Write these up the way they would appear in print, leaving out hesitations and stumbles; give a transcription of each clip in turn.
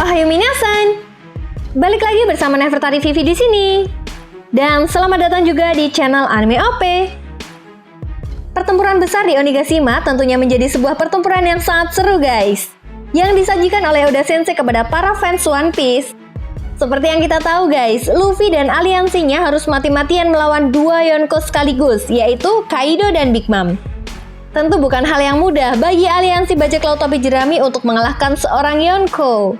Ohayo minasan. Balik lagi bersama Nefertari Vivi di sini. Dan selamat datang juga di channel Anime OP. Pertempuran besar di Onigashima tentunya menjadi sebuah pertempuran yang sangat seru, guys, yang disajikan oleh Oda Sensei kepada para fans One Piece. Seperti yang kita tahu, guys, Luffy dan aliansinya harus mati-matian melawan dua Yonko sekaligus, yaitu Kaido dan Big Mom. Tentu bukan hal yang mudah bagi aliansi bajak laut topi jerami untuk mengalahkan seorang Yonko.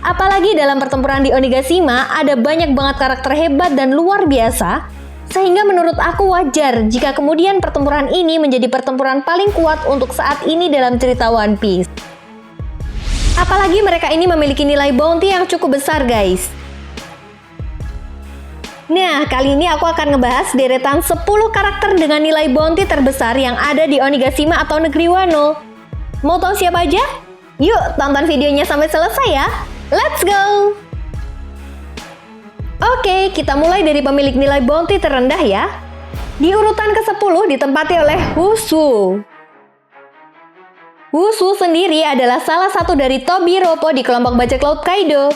Apalagi dalam pertempuran di Onigashima ada banyak banget karakter hebat dan luar biasa, sehingga menurut aku wajar jika kemudian pertempuran ini menjadi pertempuran paling kuat untuk saat ini dalam cerita One Piece. Apalagi mereka ini memiliki nilai bounty yang cukup besar, guys. Nah, kali ini aku akan ngebahas deretan 10 karakter dengan nilai bounty terbesar yang ada di Onigashima atau negeri Wano. Mau tahu siapa aja? Yuk, tonton videonya sampai selesai ya. Let's go! Oke, kita mulai dari pemilik nilai bounty terendah ya. Di urutan ke-10 ditempati oleh Wushu. Wushu sendiri adalah salah satu dari Tobiropo di kelompok bajak laut Kaido.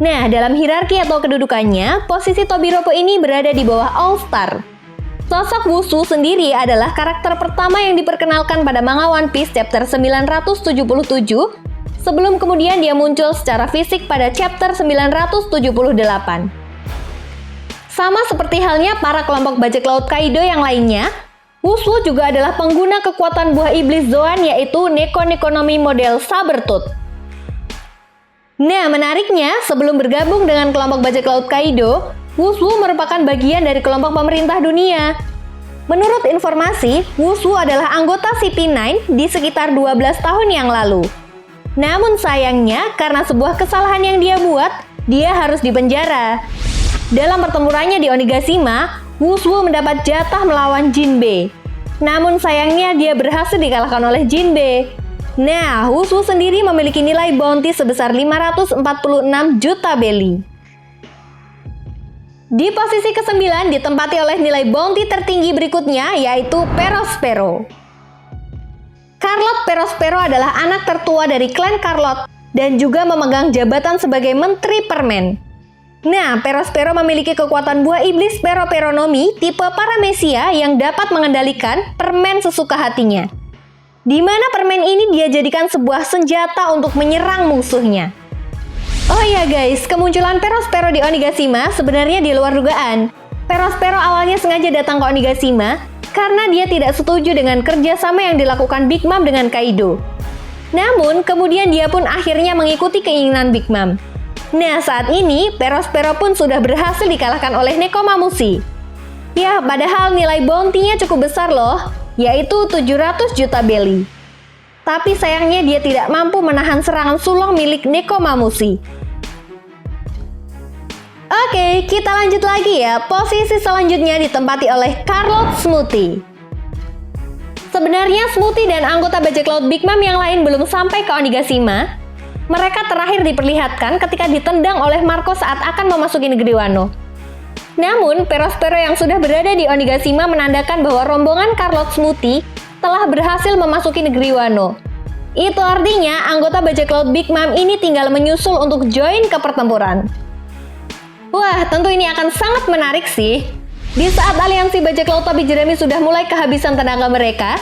Nah, dalam hierarki atau kedudukannya, posisi Tobiropo ini berada di bawah All Star. Sosok Wushu sendiri adalah karakter pertama yang diperkenalkan pada manga One Piece chapter 977, sebelum kemudian dia muncul secara fisik pada chapter 978. Sama seperti halnya para kelompok bajak laut Kaido yang lainnya, Wushu juga adalah pengguna kekuatan buah iblis Zoan, yaitu Neko Nekonomi model Sabertooth. Nah, menariknya, sebelum bergabung dengan kelompok bajak laut Kaido, Wushu merupakan bagian dari kelompok pemerintah dunia. Menurut informasi, Wushu adalah anggota CP9 di sekitar 12 tahun yang lalu. Namun sayangnya, karena sebuah kesalahan yang dia buat, dia harus dipenjara. Dalam pertempurannya di Onigashima, Wushu mendapat jatah melawan Jinbe. Namun sayangnya dia berhasil dikalahkan oleh Jinbe. Nah, Wushu sendiri memiliki nilai bounty sebesar 546 juta belly. Di posisi ke-9 ditempati oleh nilai bounty tertinggi berikutnya, yaitu Perospero. Carlot Perospero adalah anak tertua dari klan Carlot dan juga memegang jabatan sebagai Menteri Permen. Nah, Perospero memiliki kekuatan buah iblis Peroperonomi tipe Paramecia yang dapat mengendalikan permen sesuka hatinya. Di mana permen ini dia jadikan sebuah senjata untuk menyerang musuhnya. Oh iya guys, kemunculan Perospero di Onigashima sebenarnya di luar dugaan. Perospero awalnya sengaja datang ke Onigashima karena dia tidak setuju dengan kerjasama yang dilakukan Big Mom dengan Kaido. Namun, kemudian dia pun akhirnya mengikuti keinginan Big Mom. Nah, saat ini, Perospero pun sudah berhasil dikalahkan oleh Nekomamushi. Ya, padahal nilai bounty-nya cukup besar loh, yaitu 700 juta belly. Tapi sayangnya dia tidak mampu menahan serangan sulong milik Nekomamushi. Oke, kita lanjut lagi ya. Posisi selanjutnya ditempati oleh Carlot Smoothie. Sebenarnya Smoothie dan anggota bajak laut Big Mom yang lain belum sampai ke Onigashima. Mereka terakhir diperlihatkan ketika ditendang oleh Marco saat akan memasuki negeri Wano. Namun, Perospero yang sudah berada di Onigashima menandakan bahwa rombongan Carlot Smoothie telah berhasil memasuki negeri Wano. Itu artinya anggota bajak laut Big Mom ini tinggal menyusul untuk join ke pertempuran. Wah, tentu ini akan sangat menarik sih. Di saat aliansi bajak laut topi jerami sudah mulai kehabisan tenaga mereka,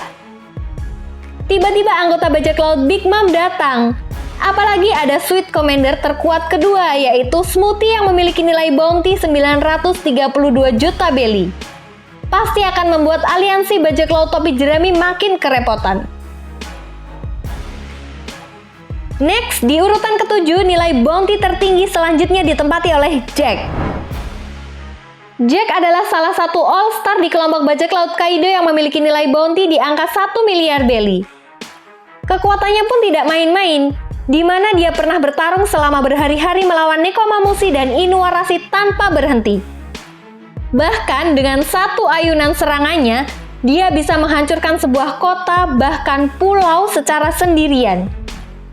tiba-tiba anggota bajak laut Big Mom datang. Apalagi ada Sweet Commander terkuat kedua, yaitu Smoothie yang memiliki nilai bounty 932 juta belly. Pasti akan membuat aliansi bajak laut topi jerami makin kerepotan. Next, di urutan ke-7, nilai bounty tertinggi selanjutnya ditempati oleh Jack. Jack adalah salah satu all-star di kelompok bajak laut Kaido yang memiliki nilai bounty di angka 1 miliar belly. Kekuatannya pun tidak main-main, di mana dia pernah bertarung selama berhari-hari melawan Nekomamushi dan Inuarashi tanpa berhenti. Bahkan dengan satu ayunan serangannya, dia bisa menghancurkan sebuah kota bahkan pulau secara sendirian.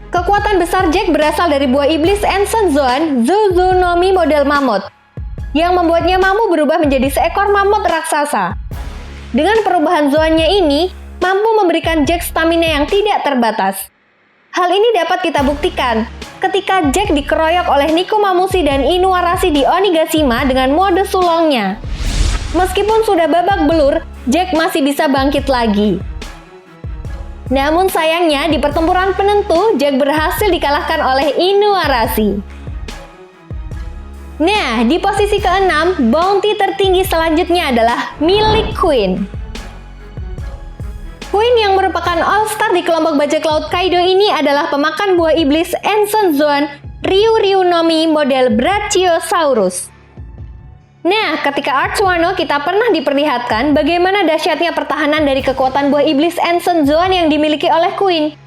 Kekuatan besar Jack berasal dari buah iblis Enson Zoan Zuzunomi model mamut, yang membuatnya mampu berubah menjadi seekor mamut raksasa. Dengan perubahan Zoannya ini, mampu memberikan Jack stamina yang tidak terbatas. Hal ini dapat kita buktikan ketika Jack dikeroyok oleh Nekomamushi dan Inuarashi di Onigashima dengan mode sulongnya. Meskipun sudah babak belur, Jack masih bisa bangkit lagi. Namun sayangnya di pertempuran penentu, Jack berhasil dikalahkan oleh Inuarashi. Nah, di posisi ke-6, bounty tertinggi selanjutnya adalah milik Queen. Queen yang merupakan all-star di kelompok bajak laut Kaido ini adalah pemakan buah iblis Enson Zoan Ryuryunomi model Brachiosaurus. Nah, ketika Arch Wano kita pernah diperlihatkan bagaimana dahsyatnya pertahanan dari kekuatan buah iblis Enson Zoan yang dimiliki oleh Queen.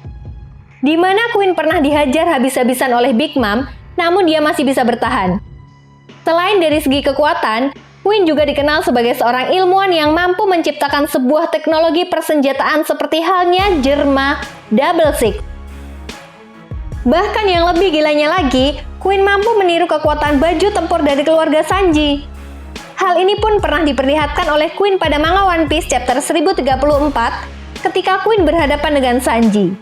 Di mana Queen pernah dihajar habis-habisan oleh Big Mom, namun dia masih bisa bertahan. Selain dari segi kekuatan, Queen juga dikenal sebagai seorang ilmuwan yang mampu menciptakan sebuah teknologi persenjataan seperti halnya Jerma Double Six. Bahkan yang lebih gilanya lagi, Queen mampu meniru kekuatan baju tempur dari keluarga Sanji. Hal ini pun pernah diperlihatkan oleh Queen pada manga One Piece chapter 1034 ketika Queen berhadapan dengan Sanji.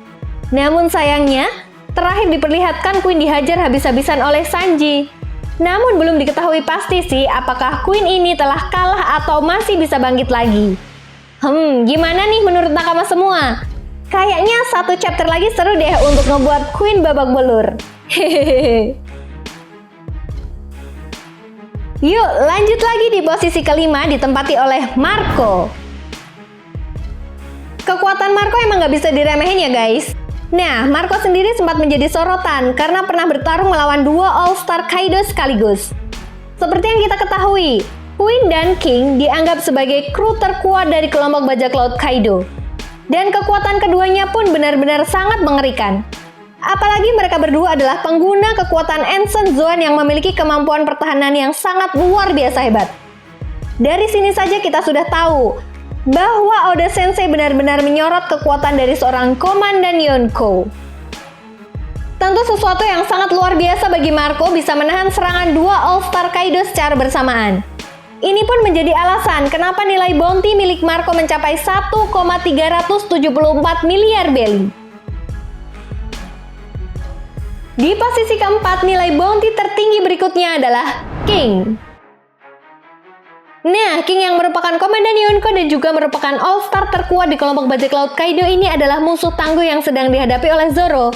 Namun sayangnya, terakhir diperlihatkan Queen dihajar habis-habisan oleh Sanji. Namun belum diketahui pasti sih apakah Queen ini telah kalah atau masih bisa bangkit lagi. Gimana nih menurut nakama semua? Kayaknya satu chapter lagi seru deh untuk ngebuat Queen babak belur. Hehehe. Yuk lanjut lagi di posisi kelima ditempati oleh Marco. Kekuatan Marco emang gak bisa diremehin ya guys. Nah, Marco sendiri sempat menjadi sorotan karena pernah bertarung melawan dua All-Star Kaido sekaligus. Seperti yang kita ketahui, Queen dan King dianggap sebagai kru terkuat dari kelompok bajak laut Kaido. Dan kekuatan keduanya pun benar-benar sangat mengerikan. Apalagi mereka berdua adalah pengguna kekuatan Enson Zoan yang memiliki kemampuan pertahanan yang sangat luar biasa hebat. Dari sini saja kita sudah tahu bahwa Oda Sensei benar-benar menyorot kekuatan dari seorang komandan Yonko. Tentu sesuatu yang sangat luar biasa bagi Marco bisa menahan serangan dua All-Star Kaido secara bersamaan. Ini pun menjadi alasan kenapa nilai bounty milik Marco mencapai 1,374 miliar belly. Di posisi keempat, nilai bounty tertinggi berikutnya adalah King. Nah, King yang merupakan komandan Yonko dan juga merupakan all-star terkuat di kelompok bajak laut Kaido ini adalah musuh tangguh yang sedang dihadapi oleh Zoro.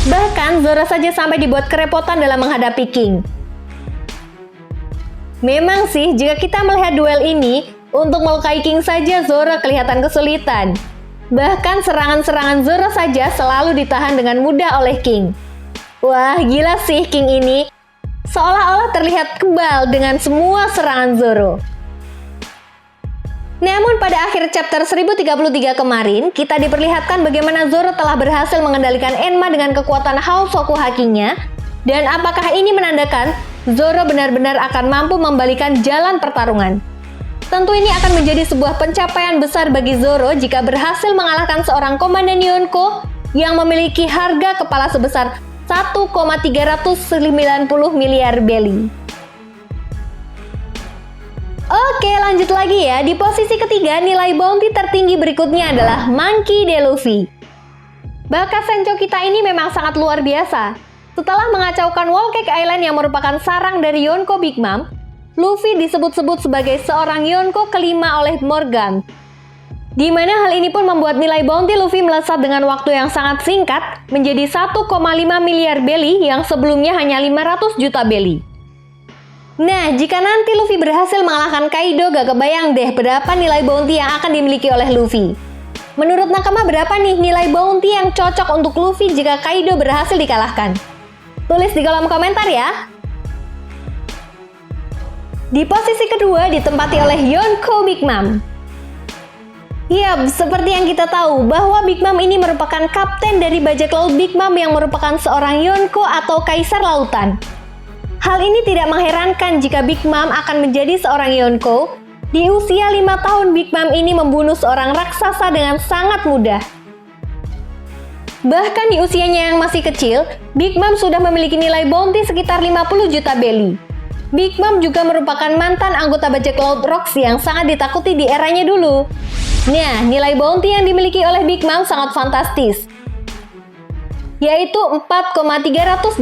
Bahkan, Zoro saja sampai dibuat kerepotan dalam menghadapi King. Memang sih, jika kita melihat duel ini, untuk melukai King saja Zoro kelihatan kesulitan. Bahkan serangan-serangan Zoro saja selalu ditahan dengan mudah oleh King. Wah, gila sih King ini. Seolah-olah terlihat kebal dengan semua serangan Zoro. Namun pada akhir chapter 1033 kemarin, kita diperlihatkan bagaimana Zoro telah berhasil mengendalikan Enma dengan kekuatan Hausoku Haki-nya. Dan apakah ini menandakan Zoro benar-benar akan mampu membalikan jalan pertarungan? Tentu ini akan menjadi sebuah pencapaian besar bagi Zoro jika berhasil mengalahkan seorang komandan Yonko yang memiliki harga kepala sebesar 1,390 miliar belly. Oke, lanjut lagi ya. Di posisi ketiga, nilai bounty tertinggi berikutnya adalah Monkey D. Luffy. Bakat Sencho kita ini memang sangat luar biasa. Setelah mengacaukan Whole Cake Island yang merupakan sarang dari Yonko Big Mom, Luffy disebut-sebut sebagai seorang Yonko kelima oleh Morgan. Di mana hal ini pun membuat nilai bounty Luffy melesat dengan waktu yang sangat singkat menjadi 1,5 miliar belly yang sebelumnya hanya 500 juta belly. Nah, jika nanti Luffy berhasil mengalahkan Kaido, gak kebayang deh berapa nilai bounty yang akan dimiliki oleh Luffy. Menurut nakama berapa nih nilai bounty yang cocok untuk Luffy jika Kaido berhasil dikalahkan? Tulis di kolom komentar ya. Di posisi kedua ditempati oleh Yonko Big Mom. Yap, seperti yang kita tahu bahwa Big Mom ini merupakan kapten dari bajak laut Big Mom yang merupakan seorang Yonko atau kaisar lautan. Hal ini tidak mengherankan jika Big Mom akan menjadi seorang Yonko. Di usia 5 tahun Big Mom ini membunuh seorang raksasa dengan sangat mudah. Bahkan di usianya yang masih kecil, Big Mom sudah memiliki nilai bounty sekitar 50 juta belly. Big Mom juga merupakan mantan anggota bajak laut Roxy yang sangat ditakuti di eranya dulu. Nah, nilai bounty yang dimiliki oleh Big Mom sangat fantastis. yaitu 4,388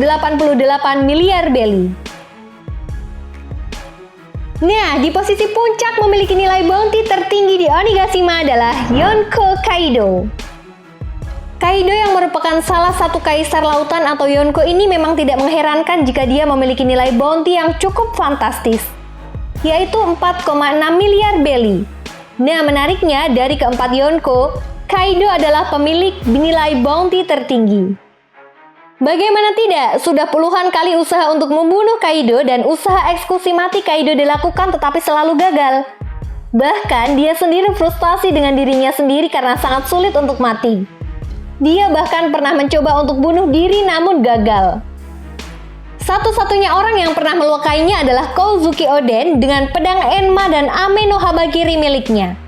miliar belly. Nah, di posisi puncak memiliki nilai bounty tertinggi di Onigashima adalah Yonko Kaido. Kaido yang merupakan salah satu kaisar lautan atau Yonko ini memang tidak mengherankan jika dia memiliki nilai bounty yang cukup fantastis, yaitu 4,6 miliar belly. Nah, menariknya dari keempat Yonko, Kaido adalah pemilik nilai bounty tertinggi. Bagaimana tidak, sudah puluhan kali usaha untuk membunuh Kaido dan usaha eksekusi mati Kaido dilakukan tetapi selalu gagal. Bahkan dia sendiri frustasi dengan dirinya sendiri karena sangat sulit untuk mati. Dia bahkan pernah mencoba untuk bunuh diri namun gagal. Satu-satunya orang yang pernah melukainya adalah Kozuki Oden dengan pedang Enma dan Ame no Habakiri miliknya.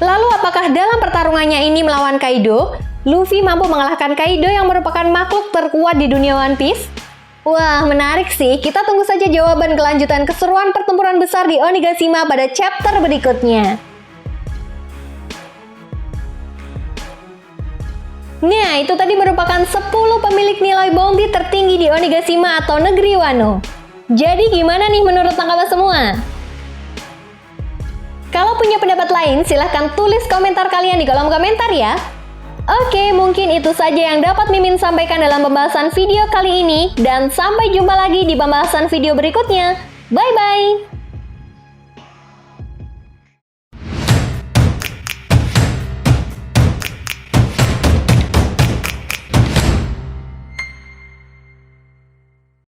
Lalu apakah dalam pertarungannya ini melawan Kaido, Luffy mampu mengalahkan Kaido yang merupakan makhluk terkuat di dunia One Piece? Wah, menarik sih. Kita tunggu saja jawaban kelanjutan keseruan pertempuran besar di Onigashima pada chapter berikutnya. Nah, itu tadi merupakan 10 pemilik nilai bounty tertinggi di Onigashima atau negeri Wano. Jadi gimana nih menurut tanggapan semua? Kalau punya pendapat lain, silahkan tulis komentar kalian di kolom komentar ya. Oke, mungkin itu saja yang dapat Mimin sampaikan dalam pembahasan video kali ini. Dan sampai jumpa lagi di pembahasan video berikutnya. Bye-bye!